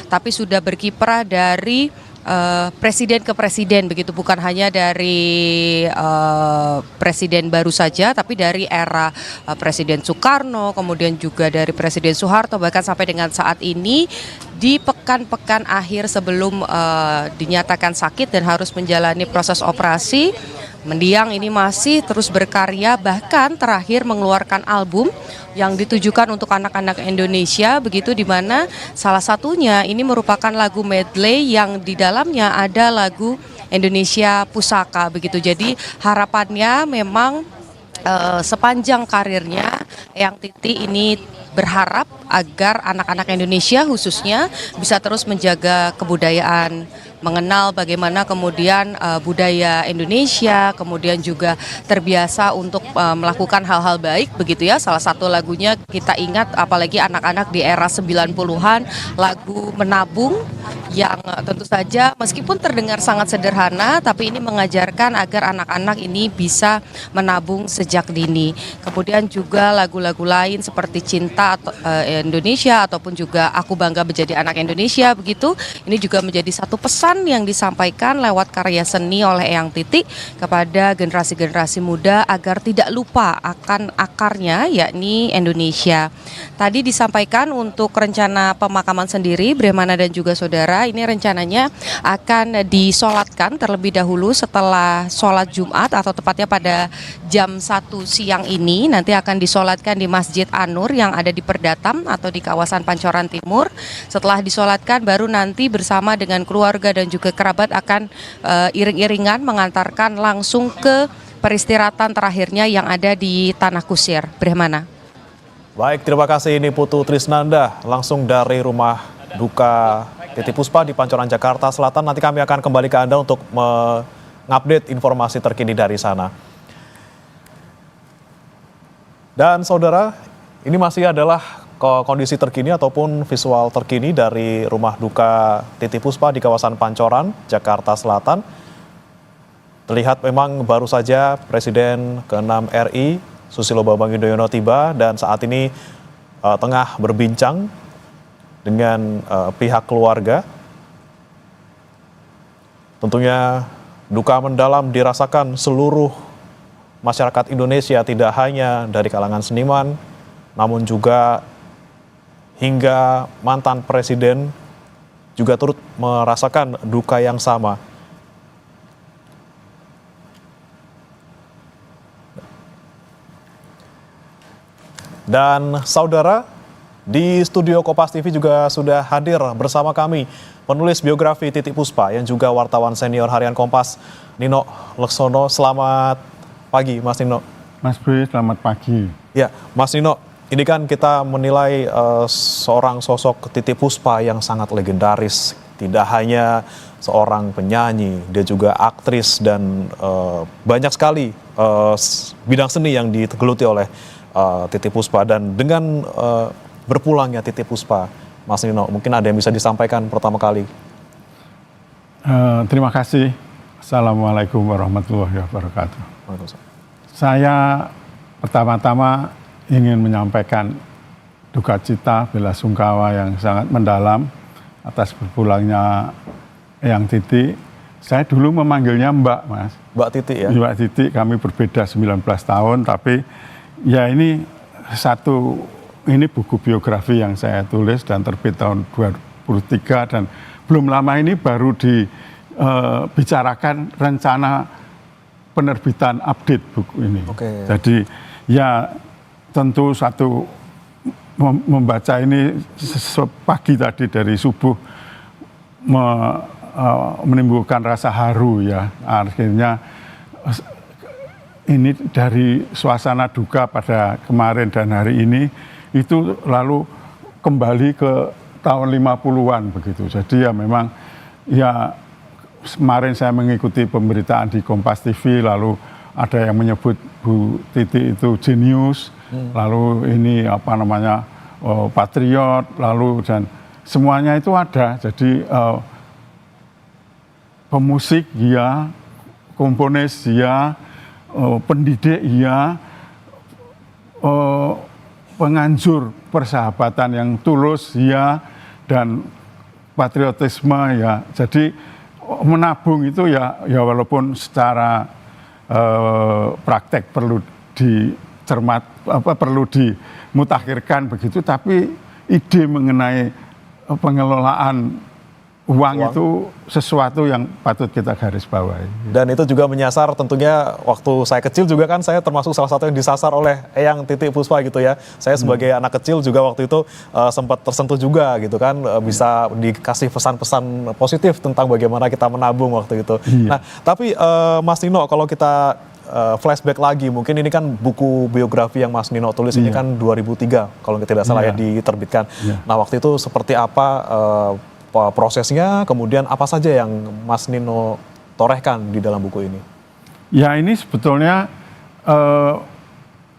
tapi sudah berkiprah dari presiden ke presiden begitu, bukan hanya dari presiden baru saja, tapi dari era Presiden Soekarno, kemudian juga dari Presiden Soeharto, bahkan sampai dengan saat ini di pekan-pekan akhir sebelum dinyatakan sakit dan harus menjalani proses operasi. Mendiang ini masih terus berkarya, bahkan terakhir mengeluarkan album yang ditujukan untuk anak-anak Indonesia begitu, di mana salah satunya ini merupakan lagu medley yang di dalamnya ada lagu Indonesia Pusaka begitu. Jadi harapannya memang sepanjang karirnya Eyang Titi ini berharap agar anak-anak Indonesia khususnya bisa terus menjaga kebudayaan, mengenal bagaimana kemudian budaya Indonesia, kemudian juga terbiasa untuk melakukan hal-hal baik begitu ya. Salah satu lagunya kita ingat, apalagi anak-anak di era 90-an, lagu Menabung, yang tentu saja meskipun terdengar sangat sederhana, tapi ini mengajarkan agar anak-anak ini bisa menabung sejak dini. Kemudian juga lagu-lagu lain seperti Cinta Indonesia ataupun juga Aku Bangga Menjadi Anak Indonesia begitu. Ini juga menjadi satu pesan yang disampaikan lewat karya seni oleh Eyang Titi kepada generasi-generasi muda agar tidak lupa akan akarnya, yakni Indonesia. Tadi disampaikan untuk rencana pemakaman sendiri, Bremana dan juga saudara, ini rencananya akan disolatkan terlebih dahulu setelah sholat Jumat, atau tepatnya pada jam 1 siang ini nanti akan disolatkan di Masjid An-Nur yang ada di Perdatam atau di kawasan Pancoran Timur. Setelah disolatkan baru nanti bersama dengan keluarga dan juga kerabat akan iring-iringan mengantarkan langsung ke peristirahatan terakhirnya yang ada di Tanah Kusir. Bremana. Baik, terima kasih. Ini Putu Trisnanda langsung dari rumah duka Titi Puspa di Pancoran, Jakarta Selatan. Nanti kami akan kembali ke Anda untuk mengupdate informasi terkini dari sana. Dan saudara, ini masih adalah kondisi terkini ataupun visual terkini dari rumah duka Titi Puspa di kawasan Pancoran, Jakarta Selatan. Terlihat memang baru saja Presiden ke-6 RI Susilo Bambang Yudhoyono tiba dan saat ini tengah berbincang dengan pihak keluarga. Tentunya duka mendalam dirasakan seluruh masyarakat Indonesia, tidak hanya dari kalangan seniman, namun juga hingga mantan presiden juga turut merasakan duka yang sama. Dan saudara, di studio Kompas TV juga sudah hadir bersama kami penulis biografi Titi Puspa yang juga wartawan senior harian Kompas, Nino Laksono. Selamat pagi, Mas Nino. Mas Bri, selamat pagi. Ya, Mas Nino, ini kan kita menilai seorang sosok Titi Puspa yang sangat legendaris. Tidak hanya seorang penyanyi, dia juga aktris dan banyak sekali bidang seni yang digeluti oleh Titi Puspa. Dan dengan berpulangnya Titi Puspa, Mas Nino, mungkin ada yang bisa disampaikan pertama kali. Terima kasih. Assalamualaikum warahmatullahi wabarakatuh. Saya pertama-tama ingin menyampaikan duka cita, bela sungkawa yang sangat mendalam atas berpulangnya Eyang Titi. Saya dulu memanggilnya Mbak, Mas. Mbak Titi ya? Mbak Titi, kami berbeda 19 tahun, tapi ya ini buku biografi yang saya tulis dan terbit tahun 2003 dan belum lama ini baru dibicarakan rencana penerbitan update buku ini. Oke. Jadi ya tentu membaca ini pagi tadi dari subuh menimbulkan rasa haru ya. Akhirnya ini dari suasana duka pada kemarin dan hari ini itu lalu kembali ke tahun 50-an begitu. Jadi ya memang ya kemarin saya mengikuti pemberitaan di Kompas TV, lalu ada yang menyebut Bu Titi itu jenius, lalu ini patriot, lalu dan semuanya itu ada. Jadi pemusik ya, komponis ya, pendidik ya, penganjur persahabatan yang tulus ya, dan patriotisme ya. Jadi menabung itu ya walaupun secara praktek perlu perlu dimutakhirkan begitu, tapi ide mengenai pengelolaan uang itu sesuatu yang patut kita garis bawahi. Dan itu juga menyasar tentunya waktu saya kecil juga kan saya termasuk salah satu yang disasar oleh Eyang Titi Puspa gitu ya. Saya sebagai anak kecil juga waktu itu sempat tersentuh juga gitu kan, bisa dikasih pesan-pesan positif tentang bagaimana kita menabung waktu itu. Nah, tapi Mas Nino, kalau kita flashback lagi, mungkin ini kan buku biografi yang Mas Nino tulis ini kan 2003 kalau tidak salah ya diterbitkan. Nah, waktu itu seperti apa prosesnya, kemudian apa saja yang Mas Nino torehkan di dalam buku ini? Ya, ini sebetulnya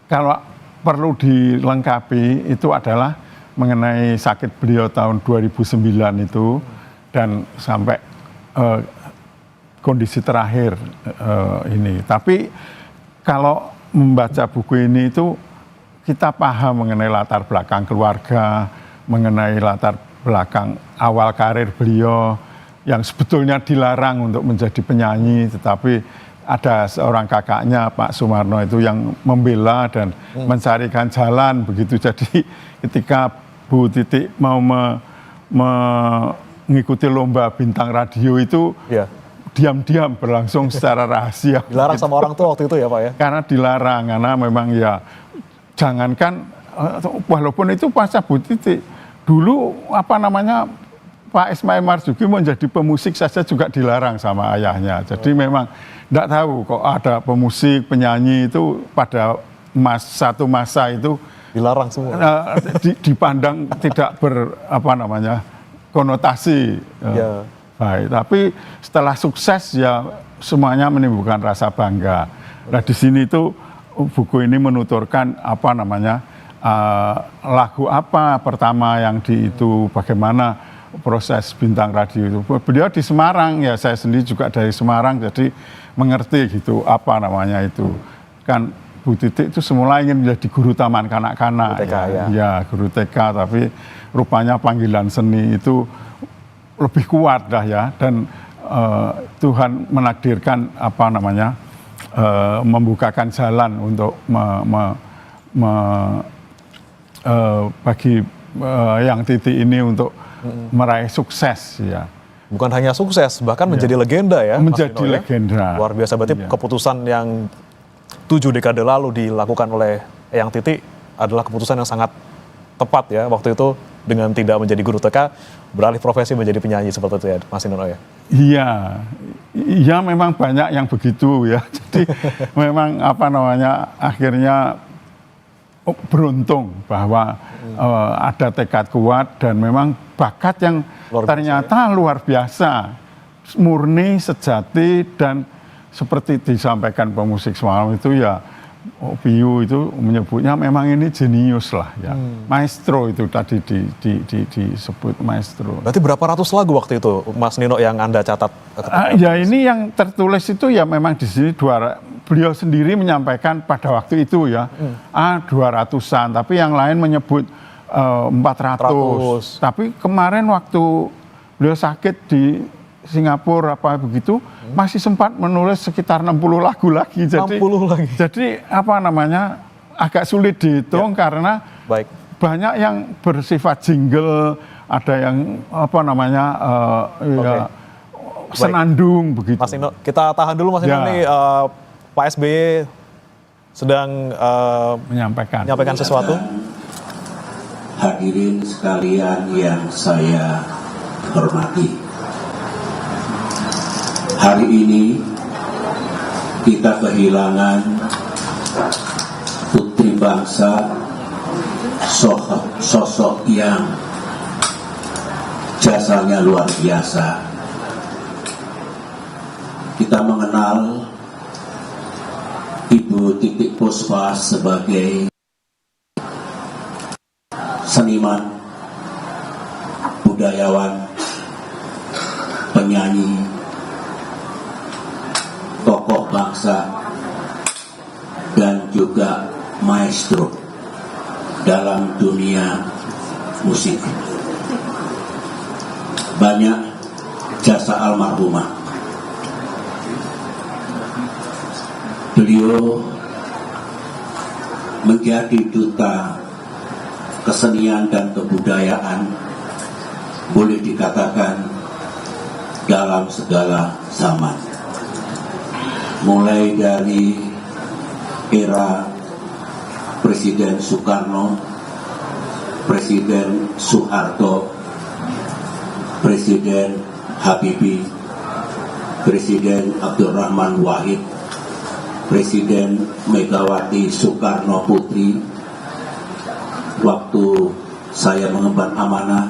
kalau perlu dilengkapi itu adalah mengenai sakit beliau tahun 2009 itu dan sampai kondisi terakhir ini. Tapi kalau membaca buku ini itu kita paham mengenai latar belakang keluarga, mengenai latar belakang awal karir beliau yang sebetulnya dilarang untuk menjadi penyanyi, tetapi ada seorang kakaknya Pak Sumarno itu yang membela dan mencarikan jalan begitu. Jadi ketika Bu Titi mau mengikuti lomba bintang radio itu diam-diam berlangsung secara rahasia. Dilarang sama orang tua waktu itu ya Pak ya? Karena dilarang, karena memang ya jangankan walaupun itu pasca Bu Titi. Dulu Pak Ismail Marzuki menjadi pemusik saja juga dilarang sama ayahnya. Jadi memang tidak tahu kok ada pemusik, penyanyi itu pada satu masa itu dilarang semua. Dipandang tidak konotasi baik. Tapi setelah sukses ya semuanya menimbulkan rasa bangga. Nah di sini itu buku ini menuturkan lagu apa pertama yang itu bagaimana proses bintang radio itu. Beliau di Semarang ya, saya sendiri juga dari Semarang, jadi mengerti gitu itu. Kan Bu Titi itu semula ingin menjadi guru taman kanak-kanak. Guru TK, tapi rupanya panggilan seni itu lebih kuat dah ya, dan Tuhan menakdirkan membukakan jalan untuk bagi Eyang Titi ini untuk meraih sukses ya. Bukan hanya sukses, bahkan menjadi legenda ya. Menjadi legenda. Luar biasa, berarti keputusan yang 7 dekade lalu dilakukan oleh Eyang Titi adalah keputusan yang sangat tepat ya waktu itu, dengan tidak menjadi guru TK, beralih profesi menjadi penyanyi seperti itu ya Mas Nino ya. Iya memang banyak yang begitu ya. Jadi memang akhirnya beruntung bahwa ada tekad kuat dan memang bakat yang ternyata luar biasa, murni, sejati, dan seperti disampaikan pemusik semalam itu ya, Piyu itu menyebutnya memang ini jenius lah ya. Maestro itu tadi disebut maestro. Berarti berapa ratus lagu waktu itu Mas Nino yang Anda catat? Ya ini yang tertulis itu ya memang di sini beliau sendiri menyampaikan pada waktu itu ya 200-an, tapi yang lain menyebut 400. Tapi kemarin waktu beliau sakit di Singapura masih sempat menulis sekitar 60 lagu lagi. Jadi agak sulit dihitung karena banyak yang bersifat jingle, ada yang senandung begitu. Mas Nino, kita tahan dulu Mas Nino, nih Pak SBY sedang menyampaikan sesuatu. Hadirin sekalian yang saya hormati, hari ini kita kehilangan putri bangsa, sosok yang jasanya luar biasa. Kita mengenal Ibu Titi Puspa sebagai seniman, budayawan, penyanyi, tokoh bangsa, dan juga maestro dalam dunia musik. banyak jasa almarhumah. Beliau menjadi duta kesenian dan kebudayaan, boleh dikatakan dalam segala zaman. Mulai dari era Presiden Soekarno, Presiden Soeharto, Presiden Habibie, Presiden Abdurrahman Wahid, Presiden Megawati Soekarno Putri, waktu saya mengemban amanah,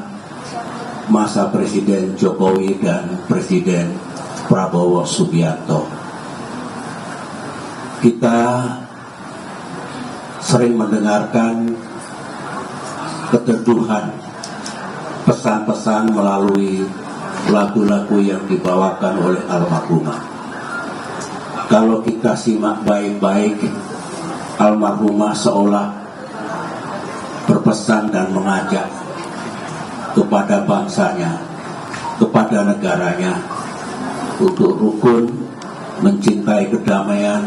masa Presiden Jokowi dan Presiden Prabowo Subianto. Kita sering mendengarkan keteduhan pesan-pesan melalui lagu-lagu yang dibawakan oleh almarhumah. Kalau kita simak baik-baik, almarhumah seolah berpesan dan mengajak kepada bangsanya, kepada negaranya, untuk rukun, mencintai kedamaian,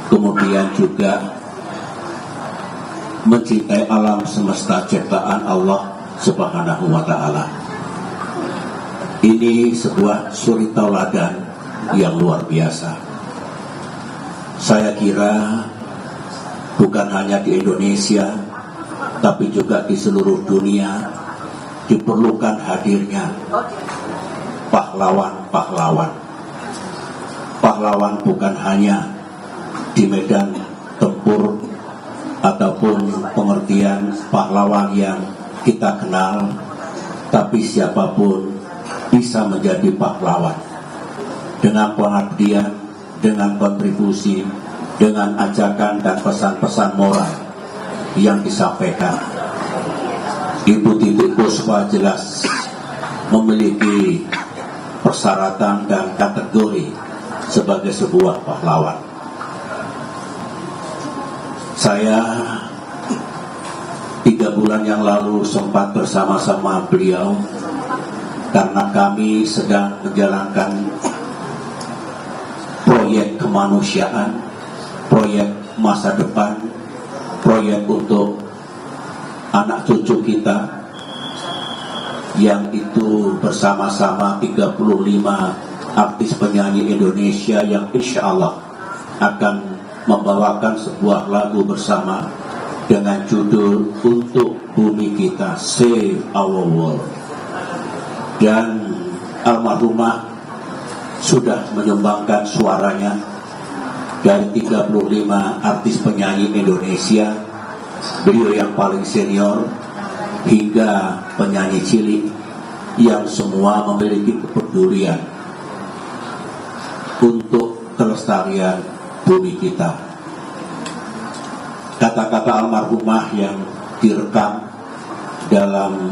kemudian juga mencintai alam semesta ciptaan Allah Subhanahu wa Ta'ala. Ini sebuah suri tauladan yang luar biasa. Saya kira bukan hanya di Indonesia, tapi juga di seluruh dunia diperlukan hadirnya pahlawan-pahlawan. Pahlawan bukan hanya di medan tempur ataupun pengertian pahlawan yang kita kenal, tapi siapapun bisa menjadi pahlawan dengan pengabdian, dengan kontribusi, dengan ajakan dan pesan-pesan moral yang disampaikan. Ibu Titi Puspa jelas memiliki persyaratan dan kategori sebagai sebuah pahlawan. Saya 3 bulan yang lalu sempat bersama-sama beliau karena kami sedang menjalankan proyek kemanusiaan, proyek masa depan, proyek untuk anak cucu kita, yang itu bersama-sama 35 artis penyanyi Indonesia yang insya Allah akan membawakan sebuah lagu bersama dengan judul Untuk Bumi Kita, Save Our World. Dan almarhumah sudah menyumbangkan suaranya dari 35 artis penyanyi Indonesia, beliau yang paling senior hingga penyanyi cilik, yang semua memiliki kepedulian untuk kelestarian bumi kita. Kata-kata almarhumah yang direkam dalam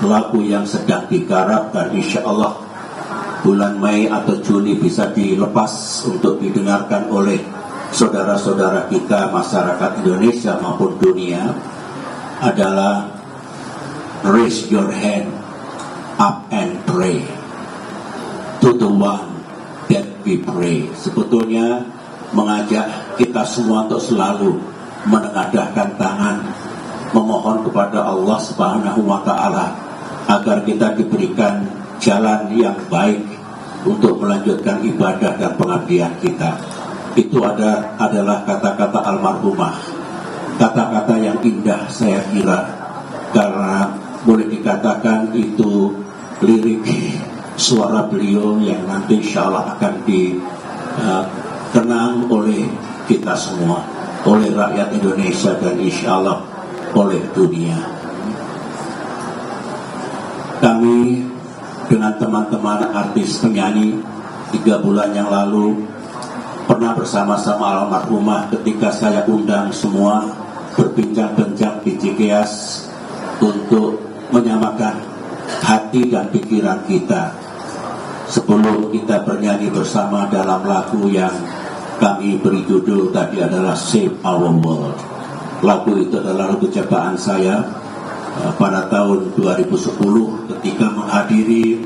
lagu yang sedang digarap dan insya Allah bulan Mei atau Juni bisa dilepas untuk didengarkan oleh saudara-saudara kita masyarakat Indonesia maupun dunia, adalah raise your hand up and pray to the one that we pray. Sebetulnya mengajak kita semua untuk selalu menengadahkan tangan, memohon kepada Allah Subhanahu wa Ta'ala agar kita diberikan jalan yang baik untuk melanjutkan ibadah dan pengabdian kita. Itu adalah kata-kata almarhumah, kata-kata yang indah saya kira, karena boleh dikatakan itu lirik suara beliau yang nanti insya Allah akan dikenang oleh kita semua, oleh rakyat Indonesia dan insya Allah oleh dunia. Kami dengan teman-teman artis penyanyi 3 bulan yang lalu pernah bersama-sama almarhumah ketika saya undang semua berbincang-bincang di Cikeas untuk menyamakan hati dan pikiran kita sebelum kita bernyanyi bersama dalam lagu yang kami beri judul tadi adalah Save Our World. Lagu itu adalah lagu ciptaan saya pada tahun 2010 ketika menghadiri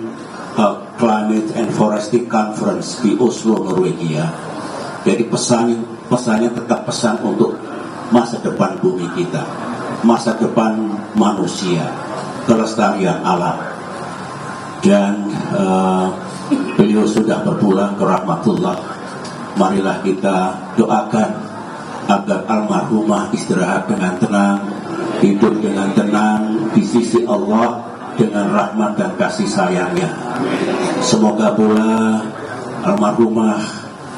Climate and Forestry Conference di Oslo, Norwegia. Jadi pesannya tetap pesan untuk masa depan bumi kita, masa depan manusia, kelestarian alam. Dan beliau sudah berpulang ke rahmatullah. Marilah kita doakan agar almarhumah istirahat dengan tenang, hidup dengan tenang di sisi Allah dengan rahmat dan kasih sayangnya. Semoga pula almarhumah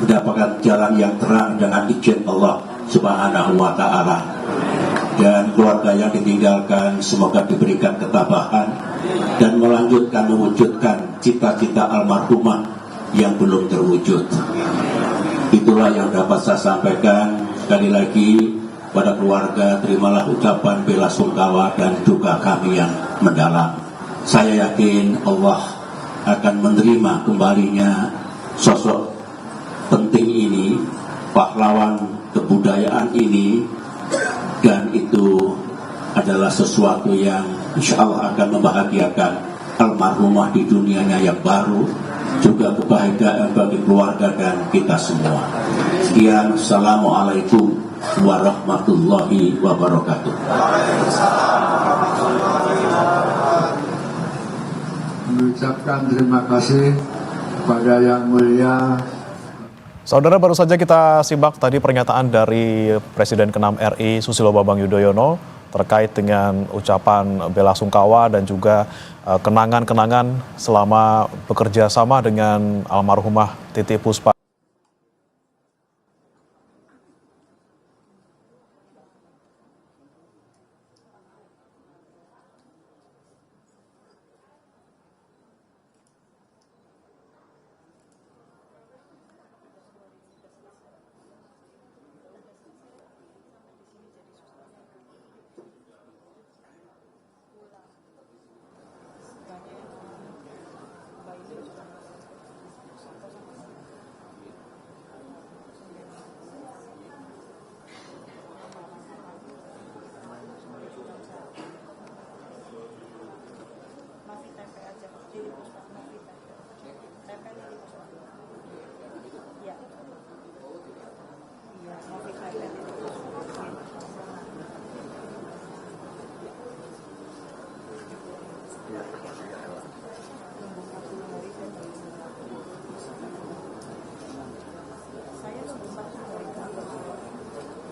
mendapatkan jalan yang terang dengan izin Allah Subhanahu wa ta'ala. Dan keluarga yang ditinggalkan semoga diberikan ketabahan dan melanjutkan mewujudkan cita-cita almarhumah yang belum terwujud. Itulah yang dapat saya sampaikan. Sekali lagi pada keluarga, terimalah ucapan bela sungkawa dan duka kami yang mendalam. Saya yakin Allah akan menerima kembalinya sosok penting ini, pahlawan kebudayaan ini, dan itu adalah sesuatu yang insya Allah akan membahagiakan almarhumah di dunianya yang baru, juga kebahagiaan bagi keluarga dan kita semua. Sekian, Assalamualaikum warahmatullahi wabarakatuh. Mengucapkan terima kasih kepada Yang Mulia. Saudara, baru saja kita simak tadi pernyataan dari Presiden ke-6 RI Susilo Bambang Yudhoyono terkait dengan ucapan bela sungkawa dan juga kenangan-kenangan selama bekerja sama dengan almarhumah Titiek Puspa.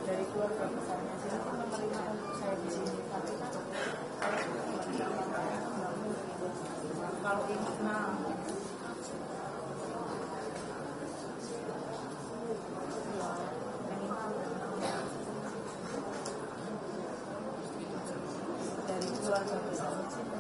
Dari keluarga besarnya sini pun menerima untuk saya di sini, tapi kan saya juga nggak bisa ngapa-ngapain, nggak mungkin. Kalau ini dari keluarga besarnya sini